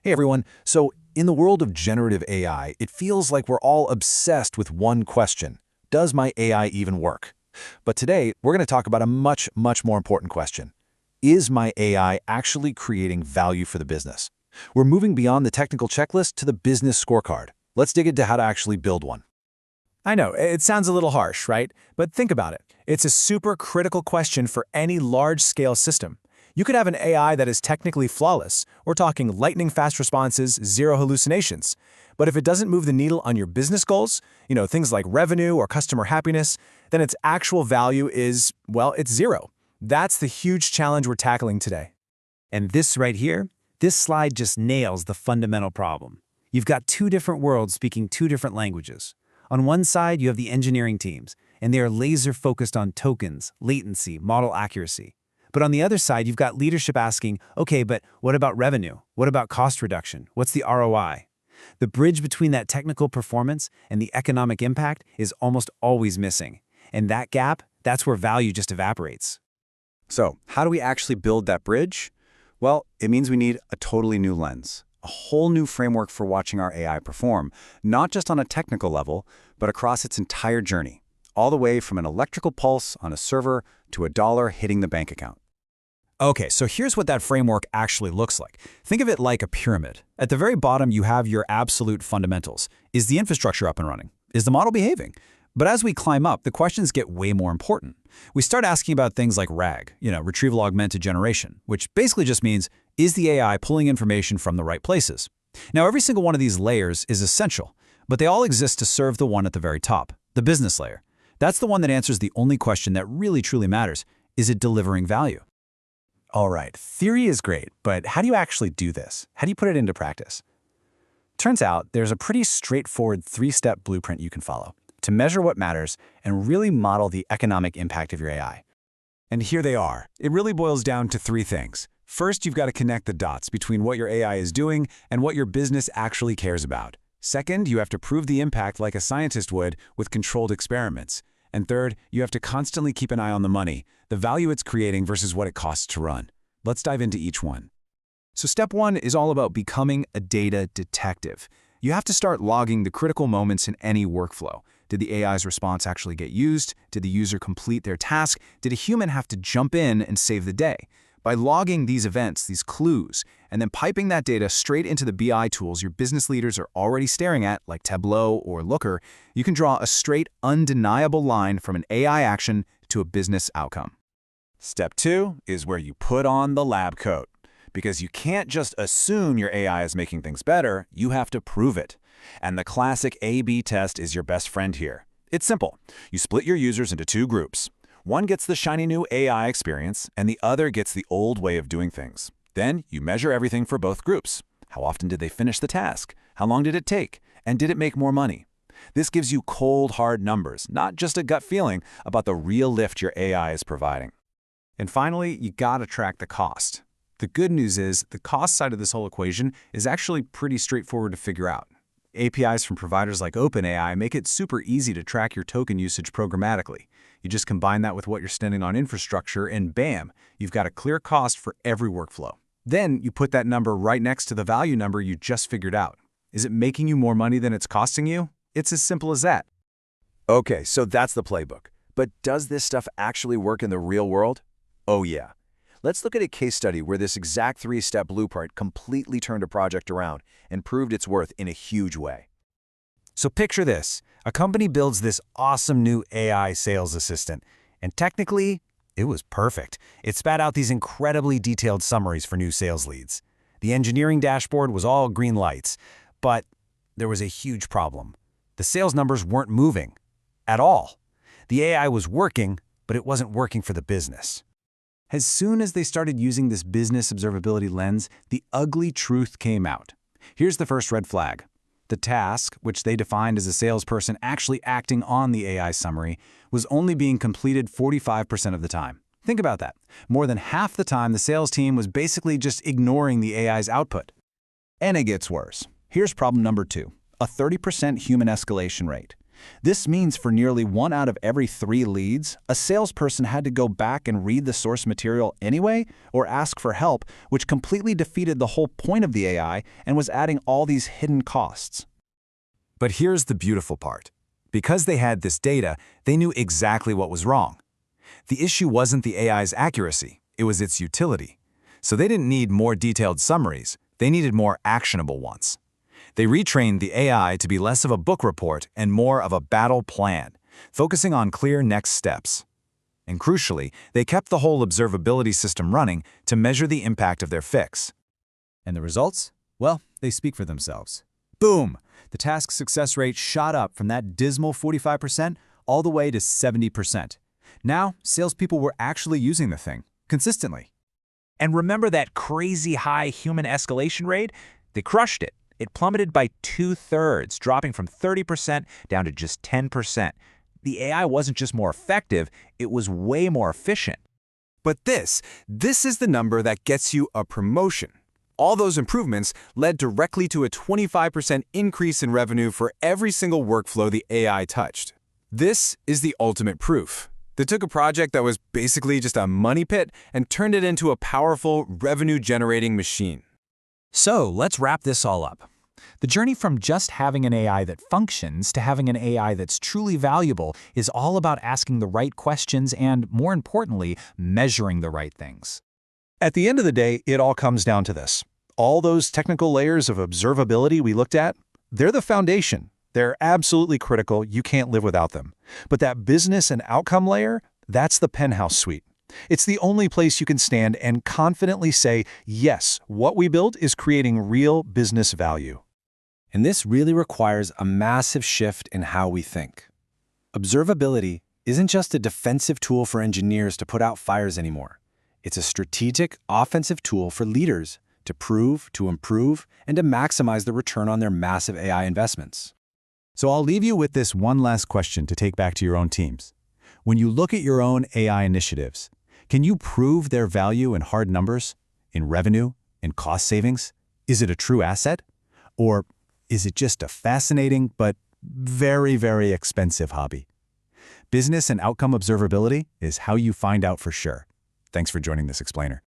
Hey everyone, so in the world of generative AI, it feels like we're all obsessed with one question. Does my AI even work? But today, we're going to talk about a much more important question. Is my AI actually creating value for the business? We're moving beyond the technical checklist to the business scorecard. Let's dig into how to actually build one. I know, it sounds a little harsh, right? But think about it. It's a super critical question for any large-scale system. You could have an AI that is technically flawless. We're talking lightning-fast responses, zero hallucinations. But if it doesn't move the needle on your business goals, things like revenue or customer happiness, then its actual value is, well, it's zero. That's the huge challenge we're tackling today. And this right here, this slide just nails the fundamental problem. You've got two different worlds speaking two different languages. On one side, you have the engineering teams, and they are laser-focused on tokens, latency, model accuracy. But on the other side, you've got leadership asking, okay, but what about revenue? What about cost reduction? What's the ROI? The bridge between that technical performance and the economic impact is almost always missing. And that gap, that's where value just evaporates. So, how do we actually build that bridge? Well, it means we need a totally new lens, a whole new framework for watching our AI perform, not just on a technical level, but across its entire journey, all the way from an electrical pulse on a server to a dollar hitting the bank account. Okay, so here's what that framework actually looks like. Think of it like a pyramid. At the very bottom, you have your absolute fundamentals. Is the infrastructure up and running? Is the model behaving? But as we climb up, the questions get way more important. We start asking about things like RAG, retrieval augmented generation, which basically just means, is the AI pulling information from the right places? Now, every single one of these layers is essential, but they all exist to serve the one at the very top, the business layer. That's the one that answers the only question that really truly matters. Is it delivering value? All right, theory is great, but how do you actually do this? How do you put it into practice? Turns out there's a pretty straightforward three-step blueprint you can follow to measure what matters and really model the economic impact of your AI. And here they are. It really boils down to three things. First, you've got to connect the dots between what your AI is doing and what your business actually cares about. Second, you have to prove the impact like a scientist would with controlled experiments. And third, you have to constantly keep an eye on the money, the value it's creating versus what it costs to run. Let's dive into each one. So step one is all about becoming a data detective. You have to start logging the critical moments in any workflow. Did the AI's response actually get used? Did the user complete their task? Did a human have to jump in and save the day? By logging these events, these clues, and then piping that data straight into the BI tools your business leaders are already staring at, like Tableau or Looker, you can draw a straight, undeniable line from an AI action to a business outcome. Step two is where you put on the lab coat. Because you can't just assume your AI is making things better, you have to prove it. And the classic A/B test is your best friend here. It's simple. You split your users into two groups. One gets the shiny new AI experience, and the other gets the old way of doing things. Then you measure everything for both groups. How often did they finish the task? How long did it take? And did it make more money? This gives you cold, hard numbers, not just a gut feeling about the real lift your AI is providing. And finally, you gotta track the cost. The good news is the cost side of this whole equation is actually pretty straightforward to figure out. APIs from providers like OpenAI make it super easy to track your token usage programmatically. You just combine that with what you're spending on infrastructure and bam, you've got a clear cost for every workflow. Then you put that number right next to the value number you just figured out. Is it making you more money than it's costing you? It's as simple as that. Okay, so that's the playbook. But does this stuff actually work in the real world? Oh yeah. Let's look at a case study where this exact three-step blueprint completely turned a project around and proved its worth in a huge way. So picture this. A company builds this awesome new AI sales assistant, and technically, it was perfect. It spat out these incredibly detailed summaries for new sales leads. The engineering dashboard was all green lights, but there was a huge problem. The sales numbers weren't moving at all. The AI was working, but it wasn't working for the business. As soon as they started using this business observability lens, the ugly truth came out. Here's the first red flag. The task, which they defined as a salesperson actually acting on the AI summary, was only being completed 45% of the time. Think about that. More than half the time, the sales team was basically just ignoring the AI's output. And it gets worse. Here's problem number two, a 30% human escalation rate. This means for nearly 1 out of every 3 leads, a salesperson had to go back and read the source material anyway or ask for help, which completely defeated the whole point of the AI and was adding all these hidden costs. But here's the beautiful part. Because they had this data, they knew exactly what was wrong. The issue wasn't the AI's accuracy, it was its utility. So they didn't need more detailed summaries, they needed more actionable ones. They retrained the AI to be less of a book report and more of a battle plan, focusing on clear next steps. And crucially, they kept the whole observability system running to measure the impact of their fix. And the results? Well, they speak for themselves. Boom! The task success rate shot up from that dismal 45% all the way to 70%. Now, salespeople were actually using the thing, consistently. And remember that crazy high human escalation rate? They crushed it. It plummeted by 2/3, dropping from 30% down to just 10%. The AI wasn't just more effective, it was way more efficient. But this is the number that gets you a promotion. All those improvements led directly to a 25% increase in revenue for every single workflow the AI touched. This is the ultimate proof. They took a project that was basically just a money pit and turned it into a powerful, revenue-generating machine. So let's wrap this all up. The journey from just having an AI that functions to having an AI that's truly valuable is all about asking the right questions and, more importantly, measuring the right things. At the end of the day, it all comes down to this. All those technical layers of observability we looked at, they're the foundation. They're absolutely critical. You can't live without them. But that business and outcome layer, that's the penthouse suite. It's the only place you can stand and confidently say, yes, what we built is creating real business value. And this really requires a massive shift in how we think. Observability isn't just a defensive tool for engineers to put out fires anymore. It's a strategic, offensive tool for leaders to prove, to improve, and to maximize the return on their massive AI investments. So I'll leave you with this one last question to take back to your own teams. When you look at your own AI initiatives, can you prove their value in hard numbers, in revenue, in cost savings? Is it a true asset? Or is it just a fascinating but very, very expensive hobby? Business and outcome observability is how you find out for sure. Thanks for joining this explainer.